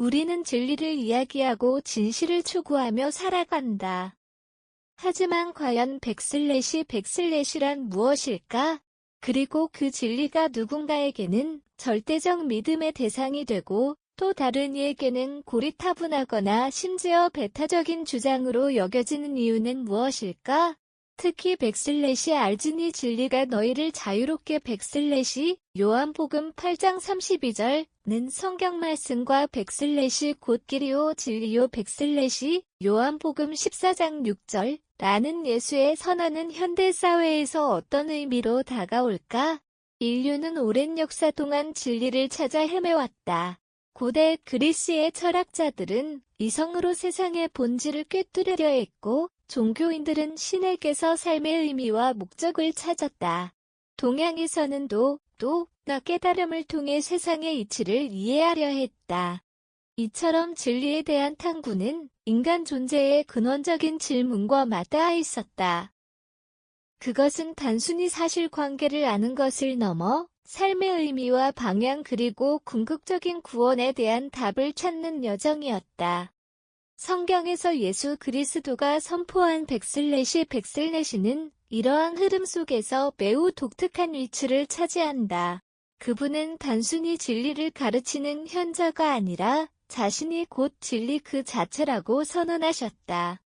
우리는 진리를 이야기하고 진실을 추구하며 살아간다. 하지만 과연 백슬래시란 무엇일까? 그리고 그 진리가 누군가에게는 절대적 믿음의 대상이 되고 또 다른 이에게는 고리타분하거나 심지어 배타적인 주장으로 여겨지는 이유는 무엇일까? 특히 알지니 진리가 너희를 자유롭게 요한복음 8장 32절는 성경 말씀과 곧 길이요 진리요 요한복음 14장 6절 라는 예수의 선언은 현대 사회에서 어떤 의미로 다가올까? 인류는 오랜 역사 동안 진리를 찾아 헤매왔다. 고대 그리스의 철학자들은 이성으로 세상의 본질을 꿰뚫으려 했고 종교인들은 신에게서 삶의 의미와 목적을 찾았다. 동양에서는 나 깨달음을 통해 세상의 이치를 이해하려 했다. 이처럼 진리에 대한 탐구는 인간 존재의 근원적인 질문과 맞닿아 있었다. 그것은 단순히 사실관계를 아는 것을 넘어 삶의 의미와 방향 그리고 궁극적인 구원에 대한 답을 찾는 여정이었다. 성경에서 예수 그리스도가 선포한 백슬래시는 이러한 흐름 속에서 매우 독특한 위치를 차지한다. 그분은 단순히 진리를 가르치는 현자가 아니라 자신이 곧 진리 그 자체라고 선언하셨다.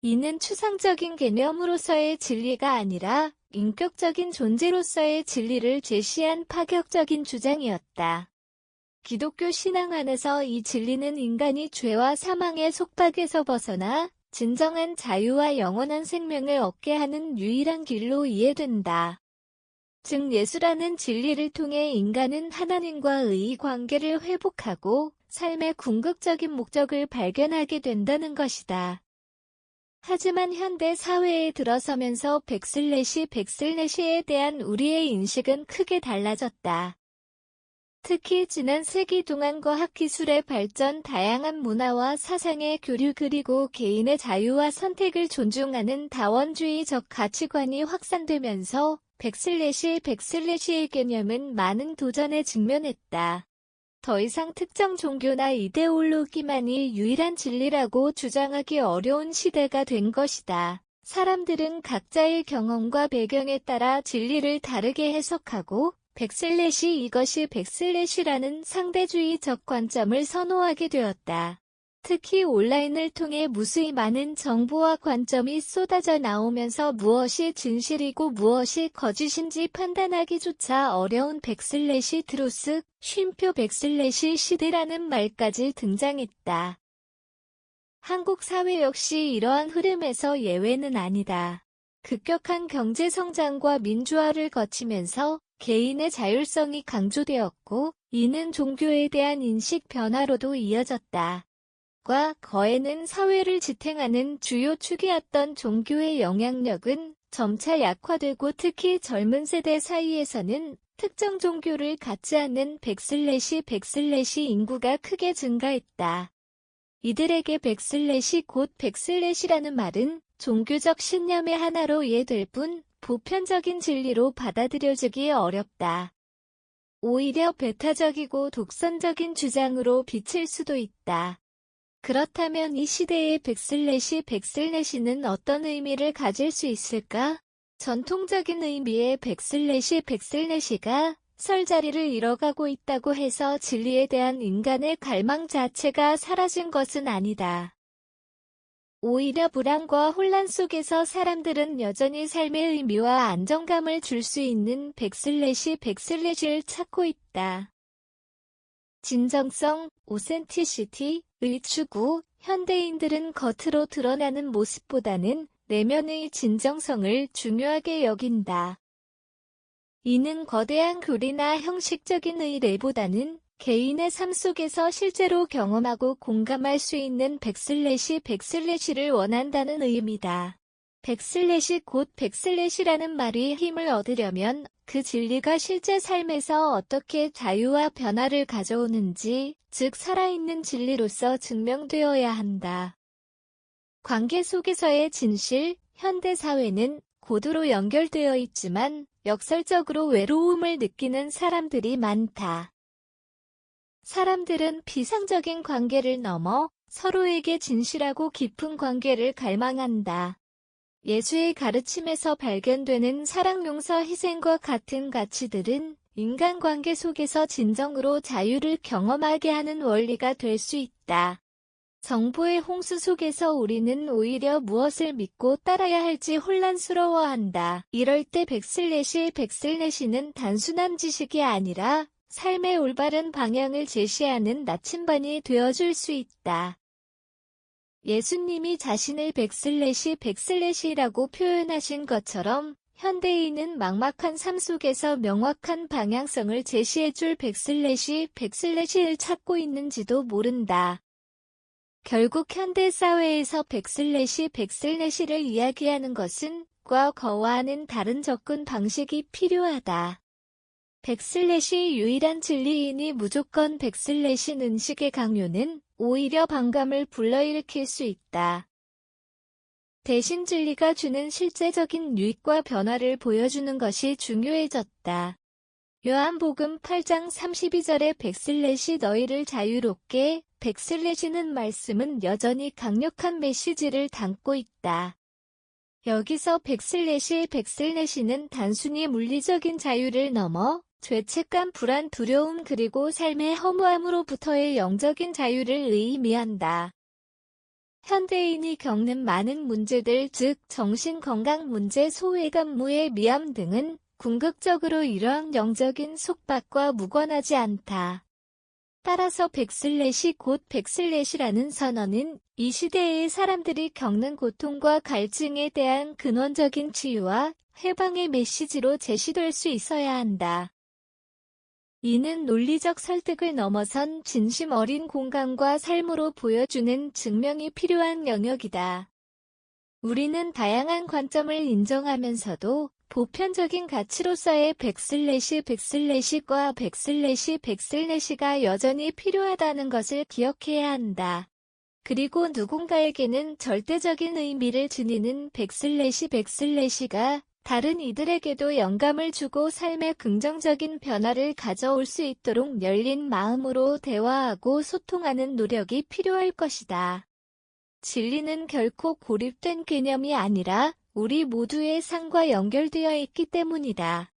이는 추상적인 개념으로서의 진리가 아니라 인격적인 존재로서의 진리를 제시한 파격적인 주장이었다. 기독교 신앙 안에서 이 진리는 인간이 죄와 사망의 속박에서 벗어나 진정한 자유와 영원한 생명을 얻게 하는 유일한 길로 이해된다. 즉 예수라는 진리를 통해 인간은 하나님과의 관계를 회복하고 삶의 궁극적인 목적을 발견하게 된다는 것이다. 하지만 현대 사회에 들어서면서 백슬래시에 대한 우리의 인식은 크게 달라졌다. 특히 지난 세기 동안 과학기술의 발전, 다양한 문화와 사상의 교류 그리고 개인의 자유와 선택을 존중하는 다원주의적 가치관이 확산되면서 백슬래시의 개념은 많은 도전에 직면했다. 더 이상 특정 종교나 이데올로기만이 유일한 진리라고 주장하기 어려운 시대가 된 것이다. 사람들은 각자의 경험과 배경에 따라 진리를 다르게 해석하고 이것이 백슬래시라는 상대주의적 관점을 선호하게 되었다. 특히 온라인을 통해 무수히 많은 정보와 관점이 쏟아져 나오면서 무엇이 진실이고 무엇이 거짓인지 판단하기조차 어려운 트루스, 쉼표 시대라는 말까지 등장했다. 한국 사회 역시 이러한 흐름에서 예외는 아니다. 급격한 경제 성장과 민주화를 거치면서 개인의 자율성이 강조되었고 이는 종교에 대한 인식 변화로도 이어졌다. 과 거에는 사회를 지탱하는 주요 축이었던 종교의 영향력은 점차 약화되고 특히 젊은 세대 사이에서는 특정 종교를 갖지 않는 백슬래시 인구가 크게 증가했다. 이들에게 백슬래시라는 말은 종교적 신념의 하나로 이해될 뿐 보편적인 진리로 받아들여지기 어렵다. 오히려 배타적이고 독선적인 주장으로 비칠 수도 있다. 그렇다면 이 시대의 백슬래시는 어떤 의미를 가질 수 있을까? 전통적인 의미의 백슬래시가 설 자리를 잃어가고 있다고 해서 진리에 대한 인간의 갈망 자체가 사라진 것은 아니다. 오히려 불안과 혼란 속에서 사람들은 여전히 삶의 의미와 안정감을 줄 수 있는 백슬래시를 찾고 있다. 진정성, 오센티시티의 추구, 현대인들은 겉으로 드러나는 모습보다는 내면의 진정성을 중요하게 여긴다. 이는 거대한 교리나 형식적인 의례보다는 개인의 삶 속에서 실제로 경험하고 공감할 수 있는 백슬래시를 원한다는 의미다. 백슬래시라는 말이 힘을 얻으려면 그 진리가 실제 삶에서 어떻게 자유와 변화를 가져오는지, 즉 살아있는 진리로서 증명되어야 한다. 관계 속에서의 진실, 현대 사회는 고도로 연결되어 있지만 역설적으로 외로움을 느끼는 사람들이 많다. 사람들은 피상적인 관계를 넘어 서로에게 진실하고 깊은 관계를 갈망한다. 예수의 가르침에서 발견되는 사랑, 용서, 희생과 같은 가치들은 인간관계 속에서 진정으로 자유를 경험하게 하는 원리가 될 수 있다. 정보의 홍수 속에서 우리는 오히려 무엇을 믿고 따라야 할지 혼란스러워한다. 이럴 때 백슬래시는 단순한 지식이 아니라 삶의 올바른 방향을 제시하는 나침반이 되어줄 수 있다. 예수님이 자신을 백슬래시라고 표현하신 것처럼 현대인은 막막한 삶 속에서 명확한 방향성을 제시해줄 백슬래시를 찾고 있는지도 모른다. 결국 현대 사회에서 백슬래시를 이야기하는 것은 과거와는 다른 접근 방식이 필요하다. 백슬래시 유일한 진리이니 무조건 백슬래시는 식의 강요는 오히려 반감을 불러일으킬 수 있다. 대신 진리가 주는 실제적인 유익과 변화를 보여주는 것이 중요해졌다. 요한복음 8장 32절에 백슬래시 너희를 자유롭게 백슬래시는 말씀은 여전히 강력한 메시지를 담고 있다. 여기서 백슬래시는 단순히 물리적인 자유를 넘어 죄책감, 불안, 두려움 그리고 삶의 허무함으로부터의 영적인 자유를 의미한다. 현대인이 겪는 많은 문제들, 즉 정신건강 문제, 소외감, 무해미함 등은 궁극적으로 이러한 영적인 속박과 무관하지 않다. 따라서 곧 백슬래시라는 선언은 이 시대의 사람들이 겪는 고통과 갈증에 대한 근원적인 치유와 해방의 메시지로 제시될 수 있어야 한다. 이는 논리적 설득을 넘어선 진심 어린 공감과 삶으로 보여주는 증명이 필요한 영역이다. 우리는 다양한 관점을 인정하면서도 보편적인 가치로서의 백슬래시과 백슬래시가 여전히 필요하다는 것을 기억해야 한다. 그리고 누군가에게는 절대적인 의미를 지니는 백슬래시가 다른 이들에게도 영감을 주고 삶의 긍정적인 변화를 가져올 수 있도록 열린 마음으로 대화하고 소통하는 노력이 필요할 것이다. 진리는 결코 고립된 개념이 아니라 우리 모두의 삶과 연결되어 있기 때문이다.